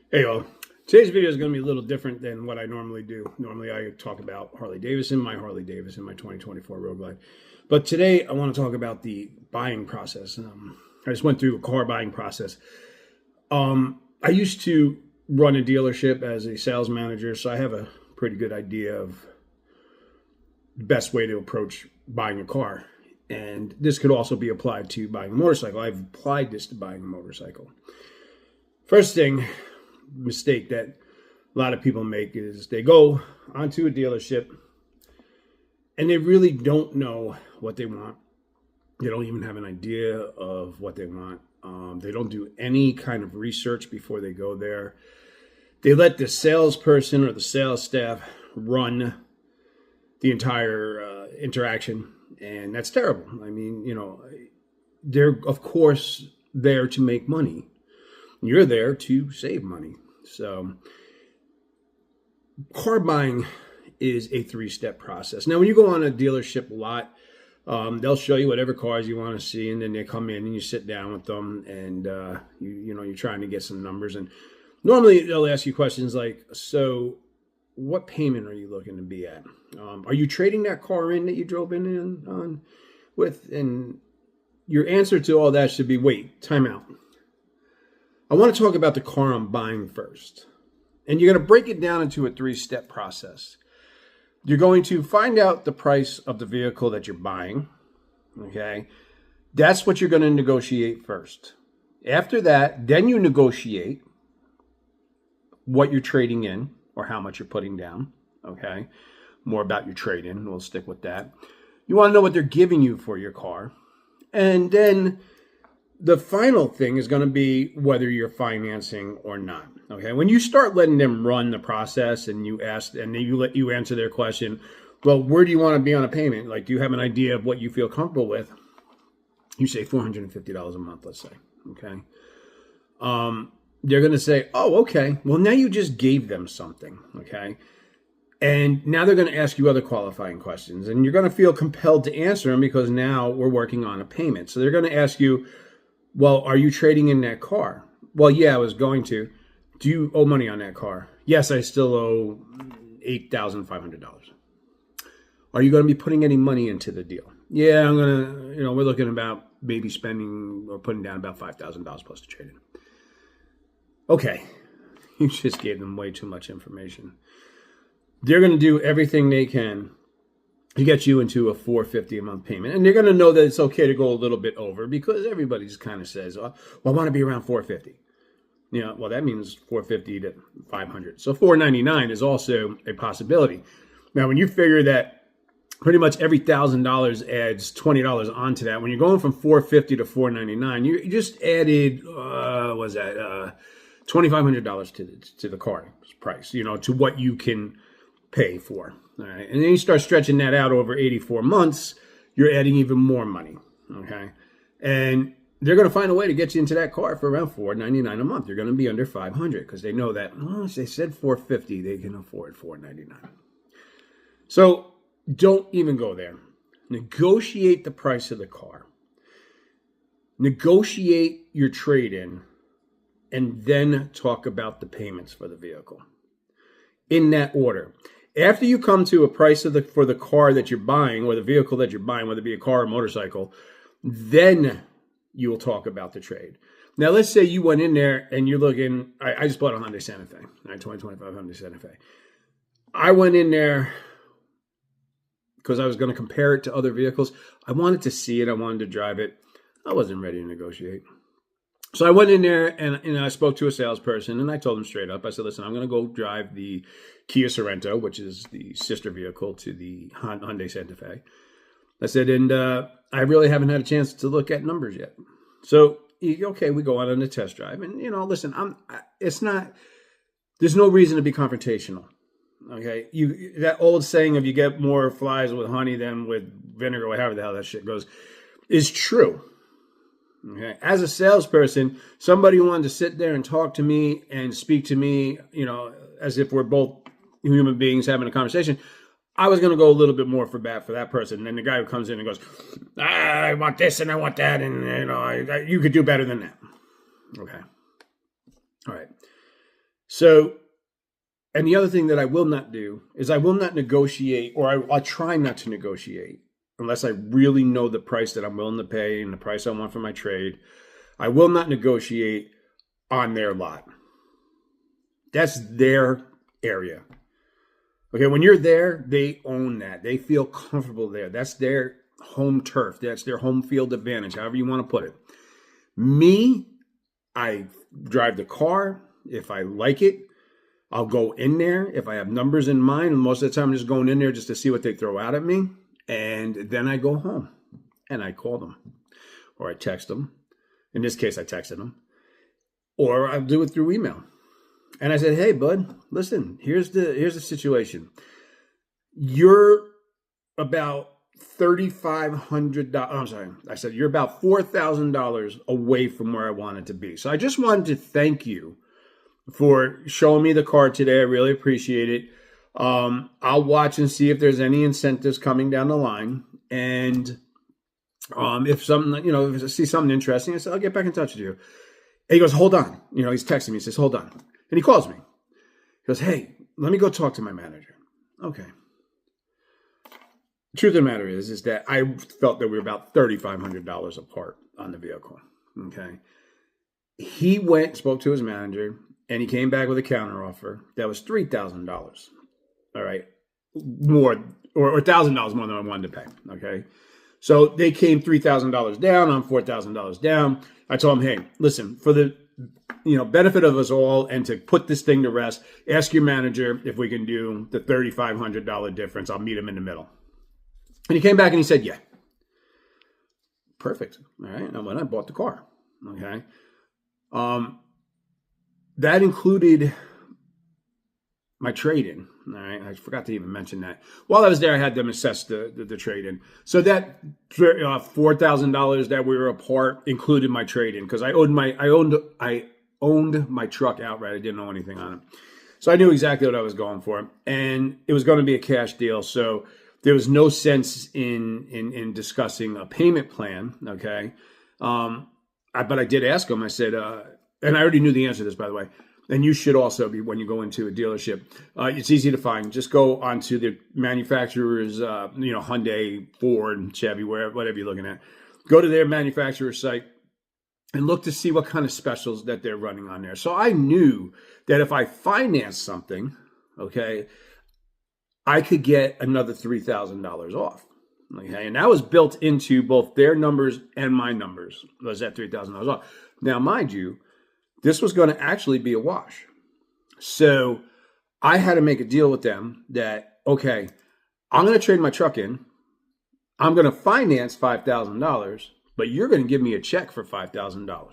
Hey, all. Today's video is going to be a little different than what I normally do. Normally, I talk about Harley Davidson, my 2024 Road Glide. But today, I want to talk about the buying process. I just went through a car buying process. I used to run a dealership as a sales manager, so I have a pretty good idea of the best way to approach buying a car. And this could also be applied to buying a motorcycle. I've applied this to buying a motorcycle. First thing, mistake that a lot of people make is they go onto a dealership and they really don't know what they want. They don't even have an idea of what they want. They don't do any kind of research before they go there. They let the salesperson or the sales staff run the entire interaction, and that's terrible. I mean, they're of course there to make money. You're there to save money. So car buying is a three-step process. Now, when you go on a dealership lot, they'll show you whatever cars you want to see, and then they come in and you sit down with them, and you're trying to get some numbers. And normally they'll ask you questions like, so what payment are you looking to be at? Are you trading that car in that you drove in on with? And your answer to all that should be, wait, time out. I want to talk about the car I'm buying first. And you're going to break it down into a three-step process. You're going to find out the price of the vehicle that you're buying. Okay? That's what you're going to negotiate first. After that, then you negotiate what you're trading in or how much you're putting down. Okay? More about your trade-in. We'll stick with that. You want to know what they're giving you for your car. And then the final thing is going to be whether you're financing or not. Okay, when you start letting them run the process and you ask and you answer their question, well, where do you want to be on a payment? Like, do you have an idea of what you feel comfortable with? You say $450 a month, let's say. Okay, they're going to say, oh, okay. Well, now you just gave them something. Okay. And now they're going to ask you other qualifying questions, and you're going to feel compelled to answer them because now we're working on a payment. So they're going to ask you, well, are you trading in that car? Well, yeah, I was going to. Do you owe money on that car? Yes, I still owe $8,500. Are you going to be putting any money into the deal? Yeah, I'm going to, we're looking about maybe spending or putting down about $5,000 plus the trade-in. Okay, you just gave them way too much information. They're going to do everything they can to get you into a $450 a month payment. And they're going to know that it's okay to go a little bit over because everybody just kind of says, well, I want to be around $450. Well, that means $450 to $500. So $499 is also a possibility. Now, when you figure that pretty much every $1,000 adds $20 onto that, when you're going from $450 to $499, you just added, $2,500 to the car price, to what you can pay for. All right. And then you start stretching that out over 84 months, you're adding even more money. Okay. And they're going to find a way to get you into that car for around $499 a month. You're going to be under $500 because they know that, if they said $450, they can afford $499. So don't even go there. Negotiate the price of the car. Negotiate your trade-in, and then talk about the payments for the vehicle. In that order. After you come to a price for the car that you're buying or the vehicle that you're buying, whether it be a car or motorcycle, then you will talk about the trade. Now, let's say you went in there and you're looking, I just bought a Hyundai Santa Fe, 2025 Hyundai Santa Fe. I went in there because I was going to compare it to other vehicles. I wanted to see it. I wanted to drive it. I wasn't ready to negotiate. So I went in there and I spoke to a salesperson and I told him straight up, I said, listen, I'm going to go drive the Kia Sorento, which is the sister vehicle to the Hyundai Santa Fe. I said, and I really haven't had a chance to look at numbers yet. So, okay, we go on a test drive. And, listen, there's no reason to be confrontational. Okay, that old saying of you get more flies with honey than with vinegar, or however the hell that shit goes, is true. Okay. As a salesperson, somebody who wanted to sit there and talk to me and speak to me, as if we're both human beings having a conversation, I was going to go a little bit more for that person. And then the guy who comes in and goes, I want this and I want that, and you could do better than that. Okay. All right. So, and the other thing that I will not do is I will not negotiate, or I try not to negotiate unless I really know the price that I'm willing to pay and the price I want for my trade. I will not negotiate on their lot. That's their area. Okay, when you're there, they own that. They feel comfortable there. That's their home turf. That's their home field advantage, however you want to put it. Me, I drive the car. If I like it, I'll go in there. If I have numbers in mind, and most of the time I'm just going in there just to see what they throw out at me. And then I go home and I call them or I text them. In this case, I texted them. Or I'll do it through email. And I said, hey, bud, listen, here's the situation. You're about $3,500. I'm sorry. I said, you're about $4,000 away from where I wanted to be. So I just wanted to thank you for showing me the car today. I really appreciate it. I'll watch and see if there's any incentives coming down the line. And if something, if I see something interesting, I said, I'll get back in touch with you. And he goes, hold on. He's texting me. He says, hold on. And he calls me. He goes, hey, let me go talk to my manager. Okay. The truth of the matter is that I felt that we were about $3,500 apart on the vehicle. Okay. He spoke to his manager, and he came back with a counteroffer that was $3,000. All right. More, or $1,000 more than I wanted to pay. Okay. So they came $3,000 down. I'm $4,000 down. I told him, hey, listen, for the benefit of us all and to put this thing to rest, ask your manager if we can do the $3,500 difference. I'll meet him in the middle. And he came back and he said, yeah. Perfect. All right. And when I bought the car. Okay. That included my trade-in. All right. I forgot to even mention that. While I was there, I had them assess the trade-in. So that $4,000 that we were apart included my trade-in because I owned my truck outright. I didn't owe anything on it. So I knew exactly what I was going for. And it was going to be a cash deal. So there was no sense in discussing a payment plan. Okay. But I did ask him. I said, and I already knew the answer to this, by the way. And you should also be, when you go into a dealership, it's easy to find. Just go onto the manufacturer's, Hyundai, Ford, Chevy, whatever you're looking at. Go to their manufacturer site and look to see what kind of specials that they're running on there. So I knew that if I financed something, okay, I could get another $3,000 off. Okay, and that was built into both their numbers and my numbers. Was that $3,000 off? Now, mind you, this was going to actually be a wash. So I had to make a deal with them that, okay, I'm going to trade my truck in. I'm going to finance $5,000, but you're going to give me a check for $5,000.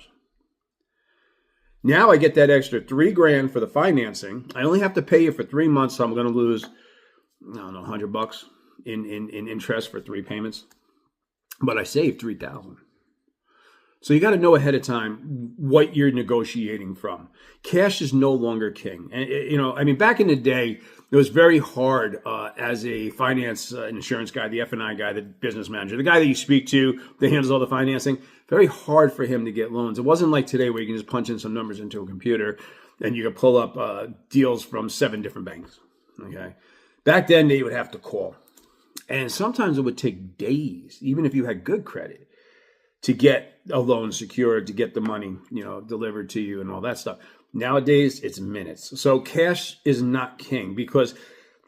Now I get that extra $3,000 for the financing. I only have to pay you for 3 months, so I'm going to lose, I don't know, $100 in interest for 3 payments. But I saved $3,000. So you got to know ahead of time what you're negotiating from. Cash is no longer king. And, back in the day, it was very hard as a finance insurance guy, the F&I guy, the business manager, the guy that you speak to that handles all the financing. Very hard for him to get loans. It wasn't like today where you can just punch in some numbers into a computer and you can pull up deals from 7 different banks. Okay. Back then, they would have to call. And sometimes it would take days, even if you had good credit, to get a loan secured, to get the money, delivered to you and all that stuff. Nowadays, it's minutes. So cash is not king because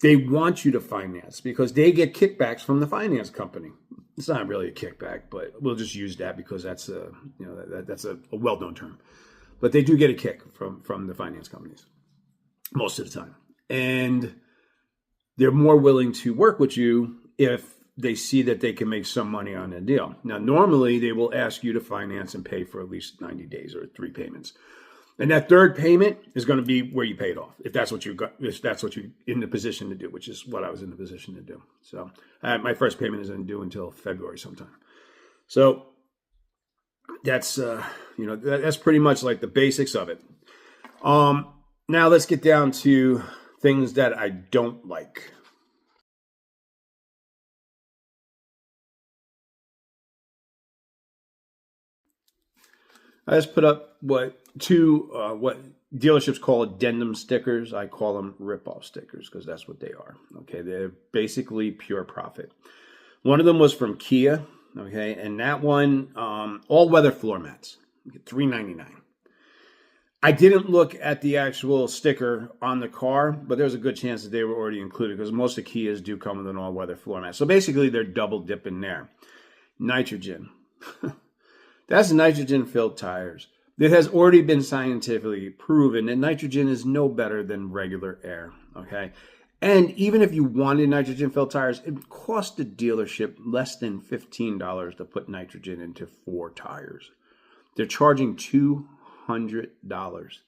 they want you to finance because they get kickbacks from the finance company. It's not really a kickback, but we'll just use that because that's that's a well-known term. But they do get a kick from the finance companies most of the time. And they're more willing to work with you if they see that they can make some money on a deal. Now, normally they will ask you to finance and pay for at least 90 days or 3 payments. And that third payment is going to be where you pay it off. If that's what you're in the position to do, which is what I was in the position to do. So my first payment isn't due until February sometime. So that's, that's pretty much like the basics of it. Now let's get down to things that I don't like. I just put up what two what dealerships call addendum stickers. I call them rip-off stickers because that's what they are. Okay, they're basically pure profit. One of them was from Kia. Okay, and that one, all-weather floor mats, $399. I didn't look at the actual sticker on the car, but there's a good chance that they were already included because most of Kias do come with an all-weather floor mat. So basically, they're double dipping there. Nitrogen. That's nitrogen-filled tires. It has already been scientifically proven that nitrogen is no better than regular air, okay? And even if you wanted nitrogen-filled tires, it cost the dealership less than $15 to put nitrogen into 4 tires. They're charging $200. $200,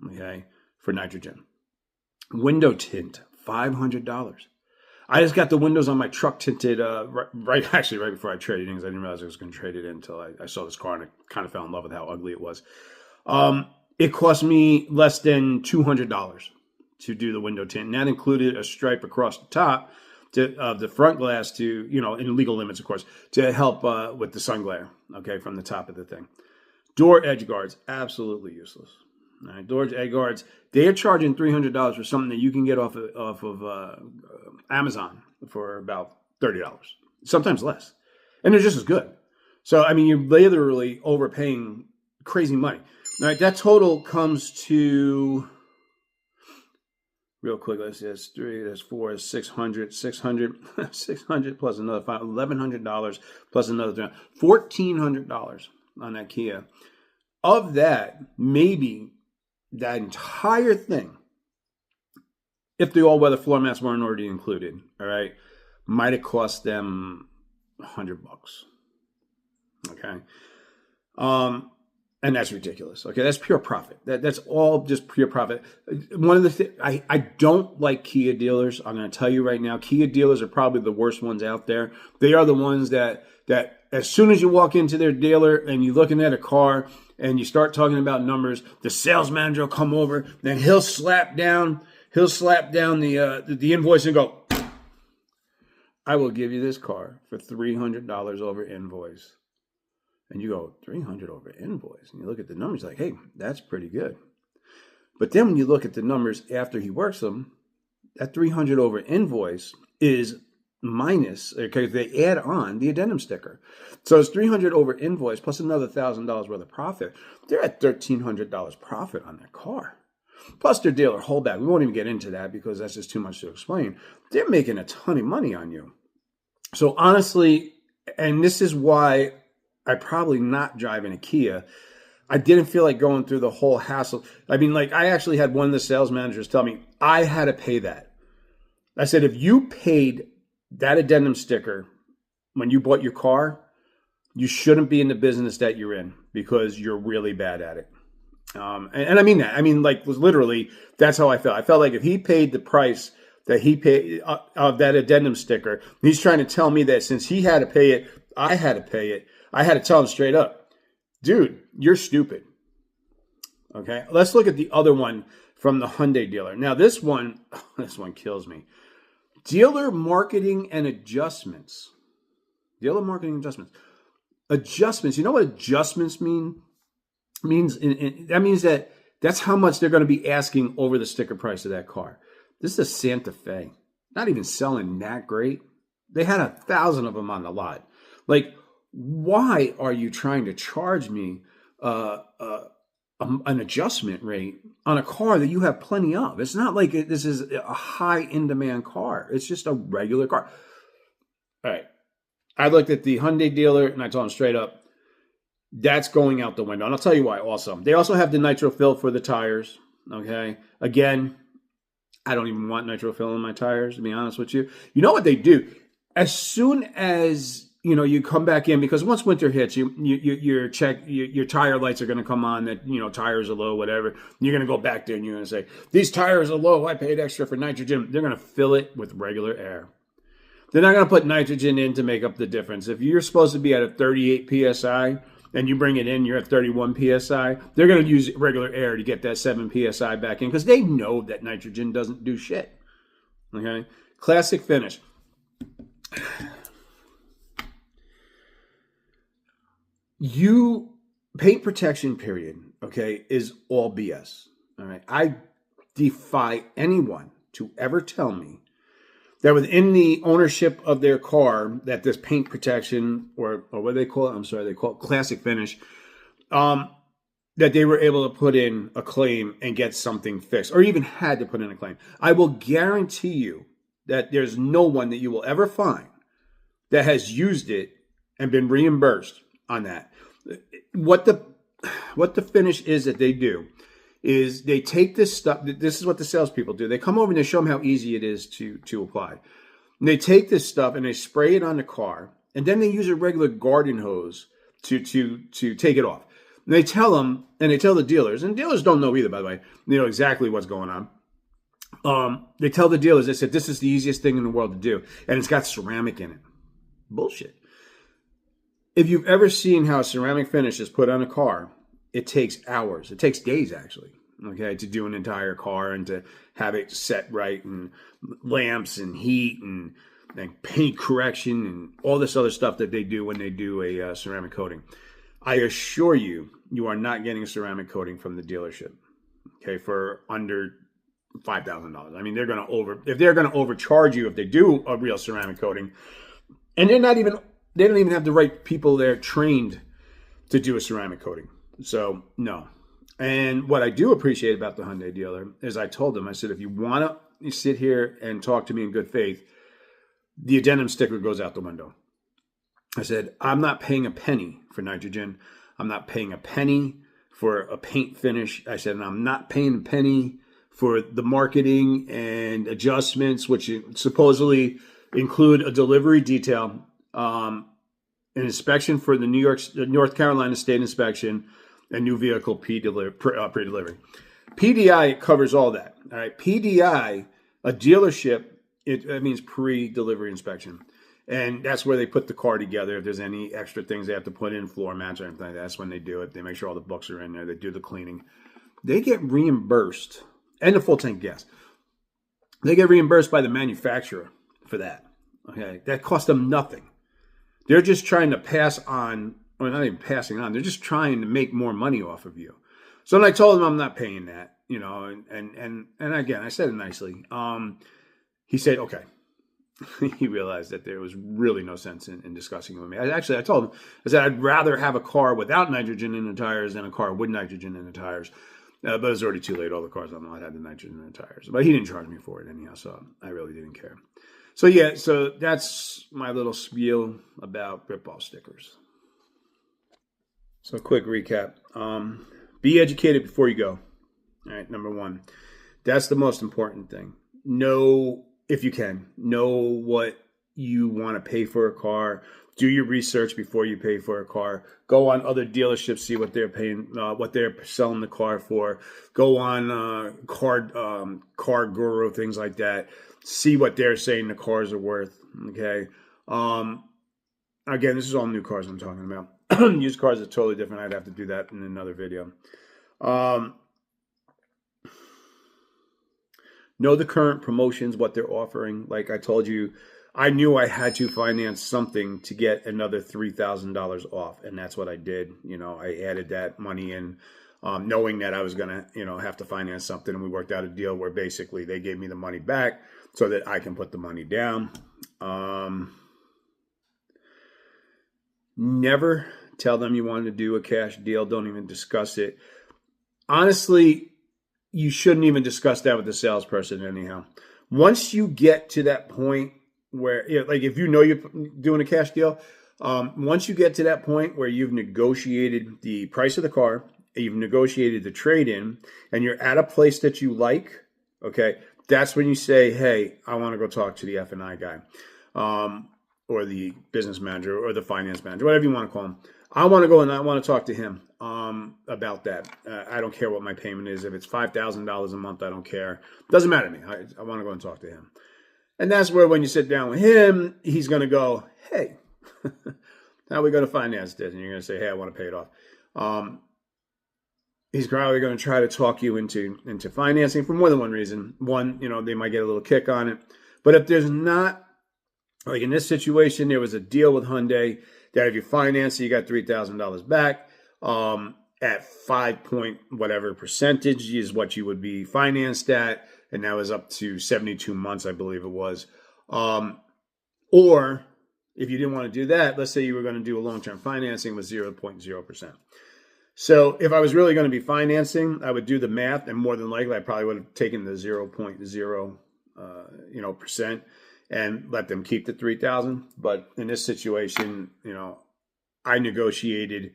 okay, for nitrogen. Window tint, $500. I just got the windows on my truck tinted right before I traded in because I didn't realize I was going to trade it in until I saw this car and I kind of fell in love with how ugly it was. It cost me less than $200 to do the window tint, and that included a stripe across the top of the front glass to, in legal limits, of course, to help with the sun glare, okay, from the top of the thing. Door edge guards, absolutely useless. All right, door edge guards, they are charging $300 for something that you can get off of Amazon for about $30, sometimes less. And they're just as good. So, I mean, you're literally overpaying crazy money. All right, that total comes to, real quick, let's see, that's 3, that's 4, 600 plus another $5, $1,100 plus another $1,400 on that Kia. Of that, maybe that entire thing, if the all-weather floor mats weren't already included, all right, might have cost them $100. Okay, and that's ridiculous. Okay, that's pure profit. That's all just pure profit. One of the things I don't like Kia dealers. I'm going to tell you right now, Kia dealers are probably the worst ones out there. They are the ones that as soon as you walk into their dealer and you're looking at a car and you start talking about numbers, the sales manager will come over and he'll slap down the invoice and go, I will give you this car for $300 over invoice. And you go, $300 over invoice. And you look at the numbers like, hey, that's pretty good. But then when you look at the numbers after he works them, that $300 over invoice is minus, okay, they add on the addendum sticker. So it's $300 over invoice plus another $1,000 worth of profit. They're at $1,300 profit on their car. Plus their dealer holdback. We won't even get into that because that's just too much to explain. They're making a ton of money on you. So honestly, and this is why I probably not driving a Kia. I didn't feel like going through the whole hassle. I mean, like I actually had one of the sales managers tell me I had to pay that. I said, if you paid that addendum sticker when you bought your car, you shouldn't be in the business that you're in because you're really bad at it. And I mean that. I mean, like, literally, that's how I felt. I felt like if he paid the price that he paid of that addendum sticker, he's trying to tell me that since he had to pay it, I had to pay it. I had to tell him straight up, dude, you're stupid. Okay, let's look at the other one from the Hyundai dealer. Now, this one kills me. Dealer marketing and adjustments. Dealer marketing adjustments. Adjustments. You know what adjustments mean? That means that that's how much they're going to be asking over the sticker price of that car. This is a Santa Fe. Not even selling that great. They had 1,000 of them on the lot. Like, why are you trying to charge me an adjustment rate on a car that you have plenty of? It's not like this is a high in-demand car. It's just a regular car. All right. I looked at the Hyundai dealer and I told him straight up, that's going out the window. And I'll tell you why also. They also have the nitro fill for the tires. Okay. Again, I don't even want nitro fill in my tires, to be honest with you. You know what they do? As soon as you come back in, because once winter hits, your tire lights are going to come on that, tires are low, whatever. You're going to go back there and you're going to say, these tires are low. I paid extra for nitrogen. They're going to fill it with regular air. They're not going to put nitrogen in to make up the difference. If you're supposed to be at a 38 PSI and you bring it in, you're at 31 PSI, they're going to use regular air to get that 7 PSI back in because they know that nitrogen doesn't do shit. Okay? Classic finish. You paint protection period, okay, is all BS. All right. I defy anyone to ever tell me that within the ownership of their car that this paint protection or what do they call it? I'm sorry, they call it classic finish. That they were able to put in a claim and get something fixed, or even had to put in a claim. I will guarantee you that there's no one that you will ever find that has used it and been reimbursed on that. What the finish is that they do is they take this stuff. This is what the salespeople do. They come over and they show them how easy it is to apply. And they take this stuff and they spray it on the car, and then they use a regular garden hose to take it off. And they tell them, and they tell the dealers, and dealers don't know either, by the way, they know exactly what's going on. They tell the dealers, they said, this is the easiest thing in the world to do, and it's got ceramic in it. Bullshit. If you've ever seen how a ceramic finish is put on a car, it takes hours. It takes days, actually, okay, to do an entire car and to have it set right, and lamps and heat and paint correction and all this other stuff that they do when they do a ceramic coating. I assure you, you are not getting a ceramic coating from the dealership, okay, for under $5,000. I mean, if they're going to overcharge you if they do a real ceramic coating, and they don't even have the right people there trained to do a ceramic coating. So no. And what I do appreciate about the Hyundai dealer is I told them, I said, if you want to sit here and talk to me in good faith, the addendum sticker goes out the window. I said, I'm not paying a penny for nitrogen. I'm not paying a penny for a paint finish. I said, and I'm not paying a penny for the marketing and adjustments, which supposedly include a delivery detail, an inspection for the North Carolina State inspection, and new vehicle pre-delivery. PDI covers all that. All right, PDI, a dealership, it means pre-delivery inspection. And that's where they put the car together. If there's any extra things they have to put in, floor mats or anything like that, that's when they do it. They make sure all the books are in there. They do the cleaning. They get reimbursed, and the full tank gas. They get reimbursed by the manufacturer for that. Okay, that costs them nothing. They're just trying to pass on, or not even passing on. They're just trying to make more money off of you. So when I told him I'm not paying that, and again, I said it nicely. He said, okay. He realized that there was really no sense in discussing it with me. I told him, I said, I'd rather have a car without nitrogen in the tires than a car with nitrogen in the tires. But it was already too late. All the cars on the lot had the nitrogen in the tires. But he didn't charge me for it anyhow, so I really didn't care. So yeah, so that's my little spiel about rip-off stickers. So quick recap. Be educated before you go. All right, number one. That's the most important thing. Know, if you can, know what you want to pay for a car. Do your research before you pay for a car. Go on other dealerships, see what they're paying, what they're selling the car for. Go on Car Guru, things like that. See what they're saying the cars are worth. Okay. Again, this is all new cars I'm talking about. Used cars are totally different. I'd have to do that in another video. Know the current promotions, what they're offering. Like I told you, I knew I had to finance something to get another $3,000 off, and that's what I did. I added that money in, knowing that I was gonna, have to finance something, and we worked out a deal where basically they gave me the money back so that I can put the money down. Never tell them you want to do a cash deal. Don't even discuss it. Honestly, you shouldn't even discuss that with the salesperson anyhow. Once you get to that point where, like if you know you're doing a cash deal, once you get to that point where you've negotiated the price of the car, you've negotiated the trade-in, and you're at a place that you like, okay, that's when you say, hey, I want to go talk to the F&I guy, or the business manager or the finance manager, whatever you want to call him. I want to go and I want to talk to him about that. I don't care what my payment is. If it's $5,000 a month, I don't care. Doesn't matter to me. I want to go and talk to him. And that's where when you sit down with him, he's going to go, hey, how are we going to finance this? And you're going to say, hey, I want to pay it off. He's probably going to try to talk you into financing for more than one reason. One, they might get a little kick on it. But if there's not, like in this situation, there was a deal with Hyundai that if you finance it, you got $3,000 back. at 5 point whatever percentage is what you would be financed at. And that was up to 72 months, I believe it was. Or if you didn't want to do that, let's say you were going to do a long-term financing with 0.0%. So if I was really going to be financing, I would do the math, and more than likely, I probably would have taken the 0.0, percent and let them keep the 3,000. But in this situation, I negotiated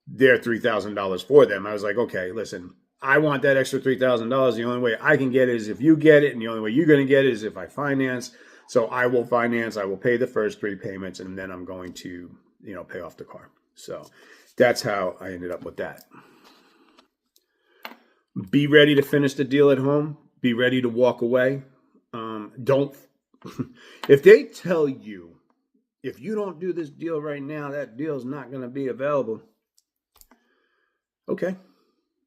their $3,000 for them. I was like, okay, listen, I want that extra $3,000. The only way I can get it is if you get it, and the only way you're going to get it is if I finance. So I will finance. I will pay the first 3 payments, and then I'm going to, pay off the car. So that's how I ended up with that. Be ready to finish the deal at home. Be ready to walk away. Don't. If they tell you, if you don't do this deal right now, that deal is not going to be available. Okay,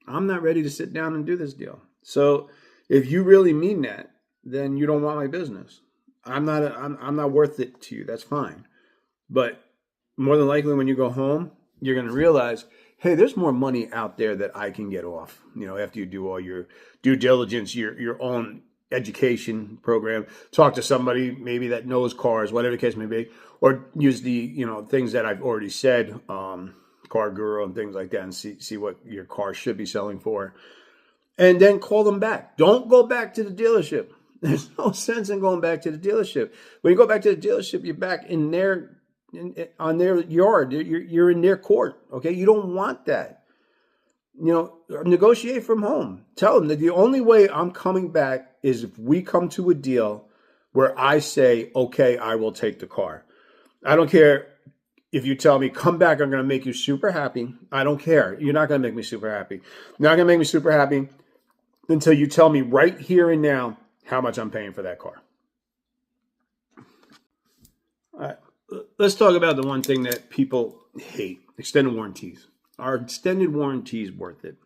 I'm not ready to sit down and do this deal. So if you really mean that, then you don't want my business. I'm not worth it to you. That's fine. But more than likely when you go home, you're going to realize, hey, there's more money out there that I can get off, after you do all your due diligence, your own education program, talk to somebody maybe that knows cars, whatever the case may be, or use the, things that I've already said, Car Guru and things like that, and see what your car should be selling for. And then call them back. Don't go back to the dealership. There's no sense in going back to the dealership. When you go back to the dealership, you're back in on their yard. You're in their court. Okay, you don't want that. Negotiate from home. Tell them that the only way I'm coming back is if we come to a deal where I say, okay, I will take the car. I don't care if you tell me, come back, I'm going to make you super happy. I don't care. You're not going to make me super happy. You're not going to make me super happy until you tell me right here and now how much I'm paying for that car. All right. Let's talk about the one thing that people hate, extended warranties. Are extended warranties worth it?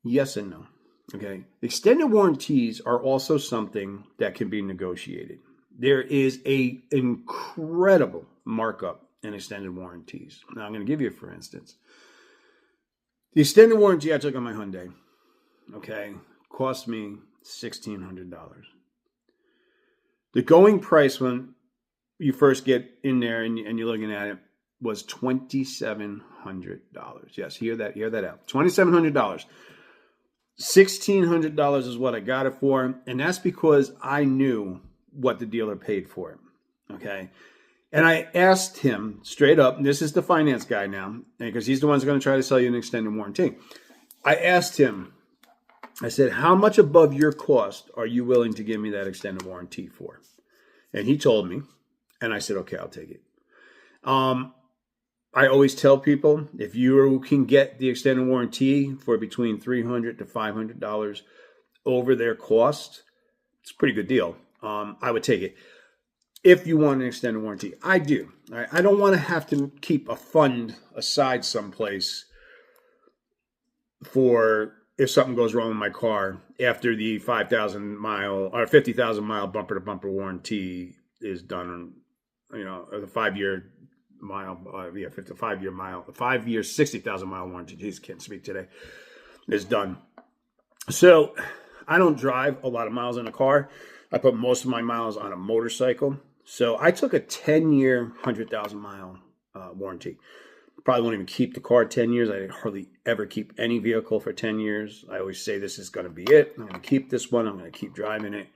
Yes and no. Okay. Extended warranties are also something that can be negotiated. There is an incredible markup in extended warranties. Now, I'm going to give you, for instance, the extended warranty I took on my Hyundai, cost me $1,600. The going price when you first get in there and you're looking at it was $2,700. Yes, hear that out. $2,700. $1,600 is what I got it for, and that's because I knew what the dealer paid for it. Okay. And I asked him straight up, and this is the finance guy now, because he's the one who's going to try to sell you an extended warranty. I asked him, I said, how much above your cost are you willing to give me that extended warranty for? And he told me, and I said, okay, I'll take it. I always tell people, if you can get the extended warranty for between $300 to $500 over their cost, it's a pretty good deal. I would take it. If you want an extended warranty, I do. I don't want to have to keep a fund aside someplace for if something goes wrong with my car after the 5,000 mile or 50,000 mile bumper to bumper warranty is done. Or the 5-year mile, 5-year mile, 5 years, 60,000 mile warranty. Jeez, can't speak today. Is done. So I don't drive a lot of miles in a car. I put most of my miles on a motorcycle. So I took a 10-year, 100,000 mile warranty. Probably won't even keep the car 10 years. I hardly ever keep any vehicle for 10 years. I always say this is going to be it. I'm going to keep this one. I'm going to keep driving it.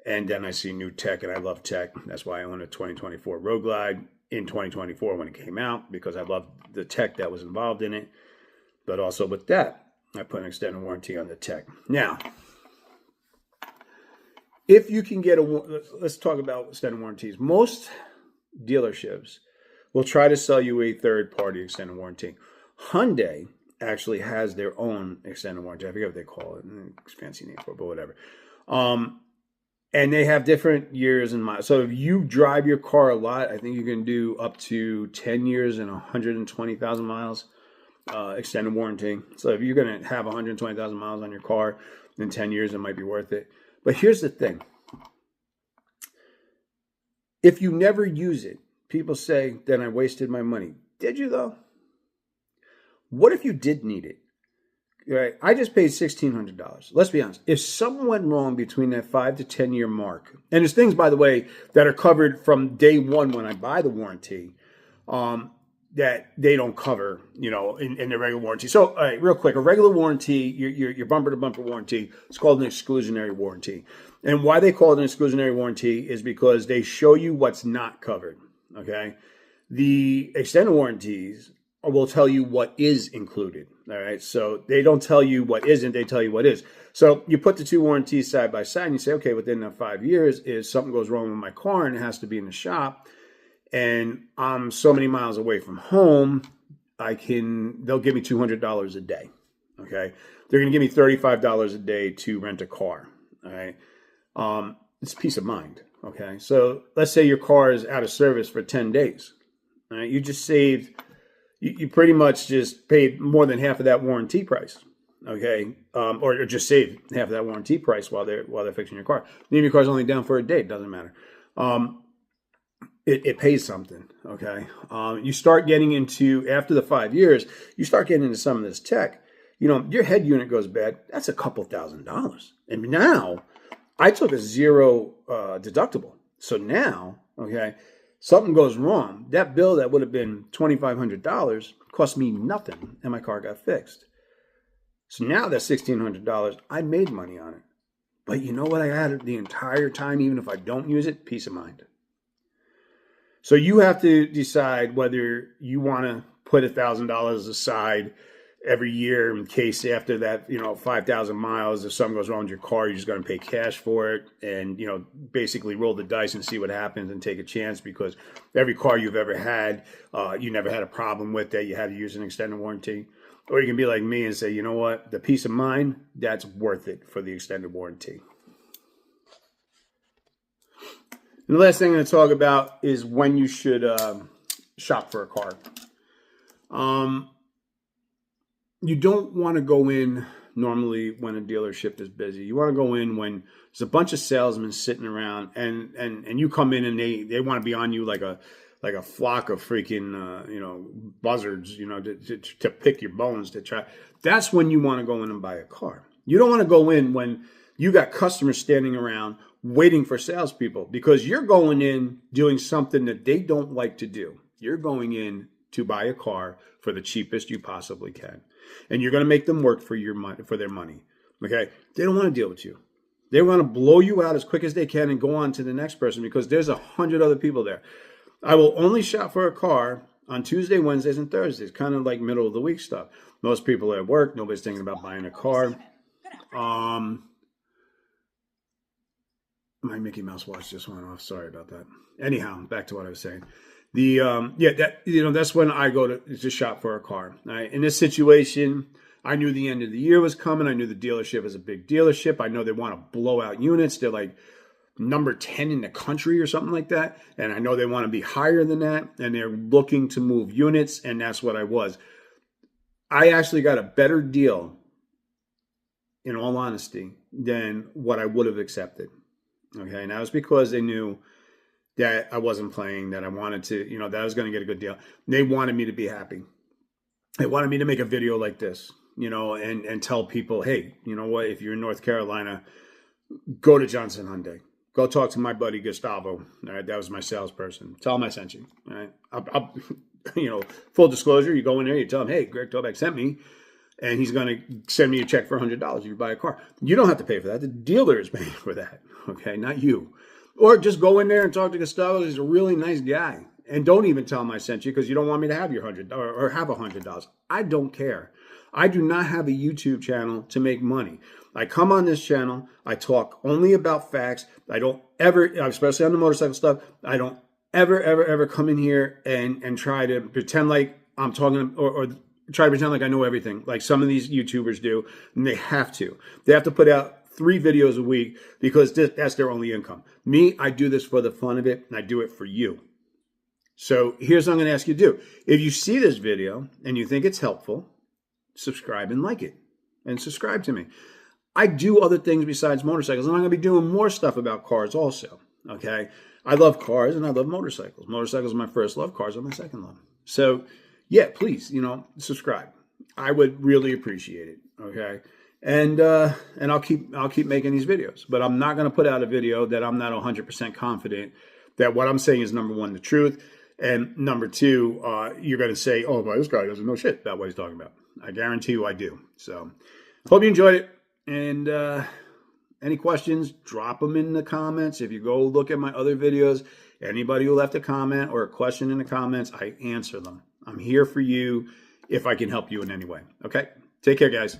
And then I see new tech, and I love tech. That's why I own a 2024 Road Glide in 2024 when it came out, because I loved the tech that was involved in it. But also with that, I put an extended warranty on the tech. Now, if you can get let's talk about extended warranties. Most dealerships will try to sell you a third-party extended warranty. Hyundai actually has their own extended warranty. I forget what they call it. It's a fancy name for it, but whatever. And they have different years and miles. So if you drive your car a lot, I think you can do up to 10 years and 120,000 miles extended warranty. So if you're going to have 120,000 miles on your car in 10 years, it might be worth it. But here's the thing. If you never use it, people say, then I wasted my money. Did you, though? What if you did need it? Right? I just paid $1,600. Let's be honest. If something went wrong between that 5 to 10 year mark, and there's things, by the way, that are covered from day one when I buy the warranty, that they don't cover, in the regular warranty. So, all right, real quick, a regular warranty, your bumper to bumper warranty, it's called an exclusionary warranty. And why they call it an exclusionary warranty is because they show you what's not covered. Okay. The extended warranties will tell you what is included. All right. So they don't tell you what isn't, they tell you what is. So you put the two warranties side by side and you say, okay, within the 5 years, if something goes wrong with my car and it has to be in the shop and I'm so many miles away from home, they'll give me $200 a day. Okay. They're going to give me $35 a day to rent a car. All right. It's peace of mind. Okay. So let's say your car is out of service for 10 days. All right. You just saved, you pretty much just paid more than half of that warranty price. Okay. Or just saved half of that warranty price while they're fixing your car. Maybe your car's only down for a day. It doesn't matter. It pays something. Okay. You start getting into, after the 5 years, you start getting into some of this tech. Your head unit goes bad. That's a couple $1,000s. And now I took a zero deductible. So now, okay, something goes wrong. That bill that would have been $2,500 cost me nothing, and my car got fixed. So now that $1,600, I made money on it. But you know what I had the entire time, even if I don't use it? Peace of mind. So you have to decide whether you want to put $1,000 aside every year in case after that, 5,000 miles, if something goes wrong with your car, you're just going to pay cash for it and, basically roll the dice and see what happens and take a chance, because every car you've ever had, you never had a problem with that. You had to use an extended warranty. Or you can be like me and say, you know what, the peace of mind, that's worth it for the extended warranty. And the last thing I'm going to talk about is when you should shop for a car. You don't want to go in normally when a dealership is busy. You want to go in when there's a bunch of salesmen sitting around and you come in and they want to be on you like a flock of freaking buzzards, to pick your bones to try. That's when you want to go in and buy a car. You don't want to go in when you got customers standing around waiting for salespeople, because you're going in doing something that they don't like to do. You're going in to buy a car for the cheapest you possibly can. And you're going to make them work for your money, for their money. Okay? They don't want to deal with you. They want to blow you out as quick as they can and go on to the next person, because there's 100 other people there. I will only shop for a car on Tuesday, Wednesdays, and Thursdays, kind of like middle of the week stuff. Most people are at work. Nobody's thinking about buying a car. My Mickey Mouse watch just went off. Sorry about that. Anyhow, back to what I was saying. That's when I go to shop for a car. Right? In this situation, I knew the end of the year was coming. I knew the dealership is a big dealership. I know they want to blow out units. They're like number 10 in the country or something like that. And I know they want to be higher than that. And they're looking to move units. And that's what I was. I actually got a better deal, in all honesty, than what I would have accepted. Okay. And that was because they knew that I wasn't playing, that I wanted to, that I was going to get a good deal. They wanted me to be happy. They wanted me to make a video like this, and tell people, hey, you know what? If you're in North Carolina, go to Johnson Hyundai. Go talk to my buddy Gustavo. All right, that was my salesperson. Tell him I sent you. All right, I'll full disclosure. You go in there, you tell him, hey, Greg Toback sent me, and he's going to send me a check for $100 if you buy a car. You don't have to pay for that. The dealer is paying for that. Okay, not you. Or just go in there and talk to Gustavo. He's a really nice guy. And don't even tell him I sent you, because you don't want me to have your $100 or have $100. I don't care. I do not have a YouTube channel to make money. I come on this channel. I talk only about facts. I don't ever, especially on the motorcycle stuff, I don't ever come in here and try to pretend like I'm talking or try to pretend like I know everything, like some of these YouTubers do. And they have to. They have to put out 3 videos a week because that's their only income. Me, I do this for the fun of it, and I do it for you. So here's what I'm going to ask you to do. If you see this video and you think it's helpful, subscribe and like it. And subscribe to me. I do other things besides motorcycles, and I'm going to be doing more stuff about cars also. Okay? I love cars and I love motorcycles. Motorcycles are my first love. Cars are my second love. So, yeah, please, subscribe. I would really appreciate it. Okay. And I'll keep making these videos, but I'm not going to put out a video that I'm not 100% confident that what I'm saying is, number one, the truth, and number two, you're going to say, oh, but this guy doesn't know shit about what he's talking about. I guarantee you I do. So hope you enjoyed it. And any questions, drop them in the comments. If you go look at my other videos, anybody who left a comment or a question in the comments, I answer them. I'm here for you if I can help you in any way. Okay? Take care, guys.